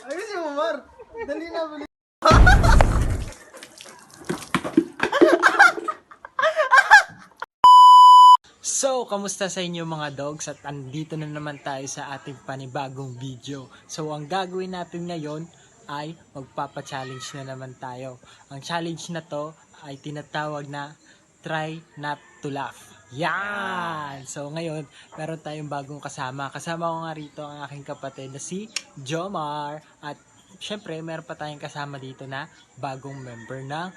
Ayusin mo, Mar. Dali na, bali. So, kamusta sa inyo mga dogs? At andito na naman tayo sa ating panibagong video. So, ang gagawin natin ngayon ay magpapa-challenge na naman tayo. Ang challenge na to ay tinatawag na Try Not to Laugh. Yan! So, ngayon, meron tayong bagong kasama. Kasama ko nga rito ang aking kapatid na si Jomar. At syempre, meron pa tayong kasama dito na bagong member ng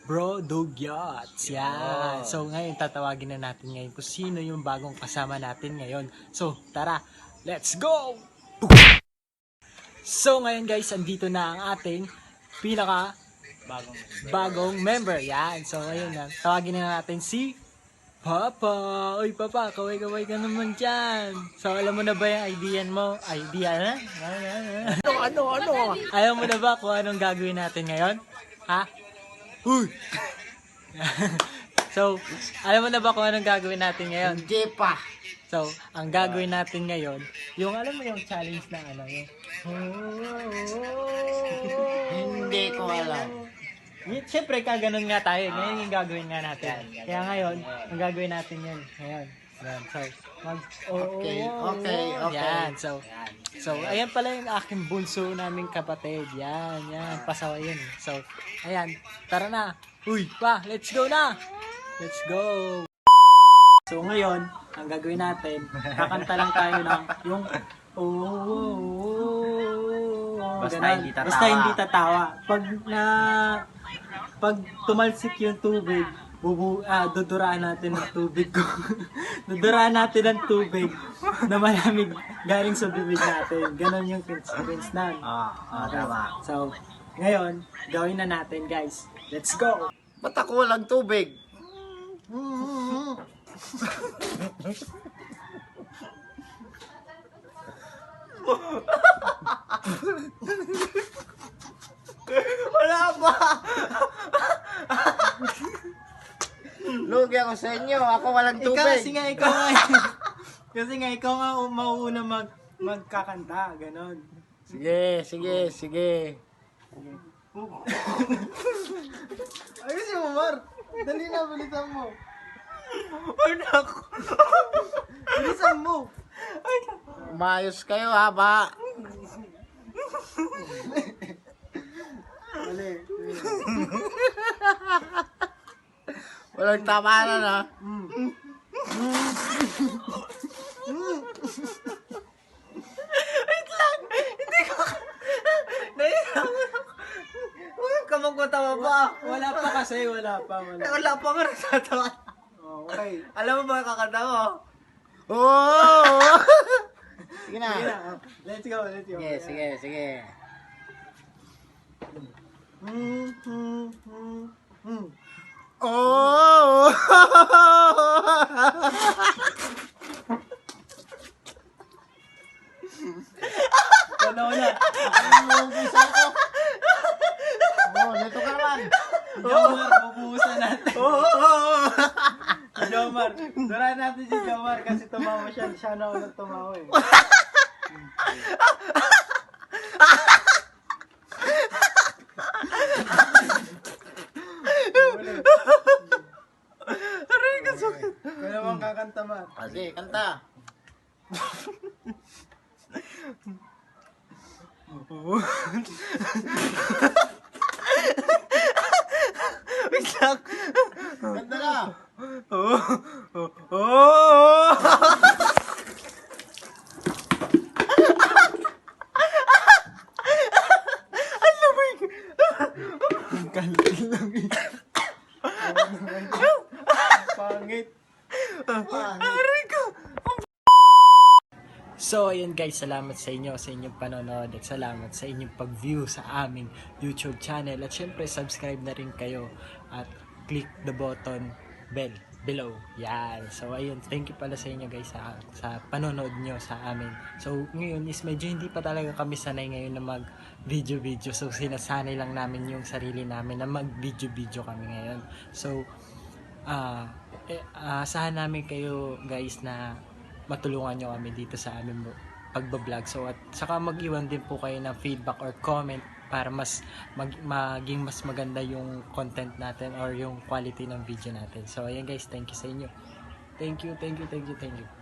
Bro Dugyats. Yan. So ngayon tatawagin na natin ngayon kung sino yung bagong kasama natin ngayon. So tara, let's go! So ngayon guys, andito na ang ating pinaka bagong member. Yan. So ngayon na, tawagin na natin si Papa. Oy Papa, kaway-kaway ka naman dyan. So alam mo na ba yung idea mo? Idea na? Ano? Alam mo na ba kung anong gagawin natin ngayon? Ha? Uy! So, alam mo na ba kung anong gagawin natin ngayon? Hindi pa. So, ang gagawin natin ngayon, yung alam mo yung challenge na ano, yung Hindi ko alam. Siyempre, kaganon nga tayo. Ngayon yung gagawin nga natin. Kaya ngayon, ang gagawin natin yun. Ngayon. Yan. So, Okay. Yan. So, ayan pala yung aking bunso naming kapatid. Yan. Pasawa yun. So, ayan. Tara na. Uy, pa, let's go na. Let's go. So, ngayon, ang gagawin natin, kakanta lang tayo ng yung Basta hindi tatawa. Pag tumalsik yung tubig, duduraan natin ng tubig ko. Duduraan natin ng tubig na malamig galing sa bibig natin. Ganon yung consequence na. Tama. So, ngayon, gawin na natin guys. Let's go! Ba't ako walang tubig? Wala ba? Lugi ako sa inyo. Ako walang tubig. Kasi nga ikaw nga mauuna magkakanta, ganon. Sige. Ayusin mo, Mar. Dali na, bilisan mo. Anak. Bilisan mo. Umayos kayo ha ba? Mali. Walang tamanan ha. Wait lang! Hindi ko... Nahihirapan ako. Huwag ka magmatawa pa. Wala pa kasi, wala pa. Wala pa nga nagtatawa. Okay. Alam mo ba kakanta mo? Oo! Sige na. Let's go. Sige. Oh! Ano na? Dito ka naman. Jomar, bubuhusan natin. Jomar, durahan natin si Jomar kasi tumawa siya. Siya na unang tumawa eh. Aray ka sakit. Kaya naman kakanta, Mar. Sige, kanta. Wait lang. Kanta na. Ang kalit lang eh. Pangit. Aray ko. So, ayun guys, salamat sa inyong panonood at salamat sa inyong pag-view sa aming YouTube channel. At syempre, subscribe na rin kayo at click the button bell below. Yan. So, ayun, thank you pala sa inyo guys sa panonood nyo sa amin. So, ngayon is medyo hindi pa talaga kami sanay ngayon na mag-video. So, sinasanay lang namin yung sarili namin na mag-video kami ngayon. So, asahan namin kayo guys na matulungan nyo kami dito sa aming pagbablog. So at saka mag-iwan din po kayo ng feedback or comment para maging mas maganda yung content natin or yung quality ng video natin. So ayan guys, thank you sa inyo. Thank you.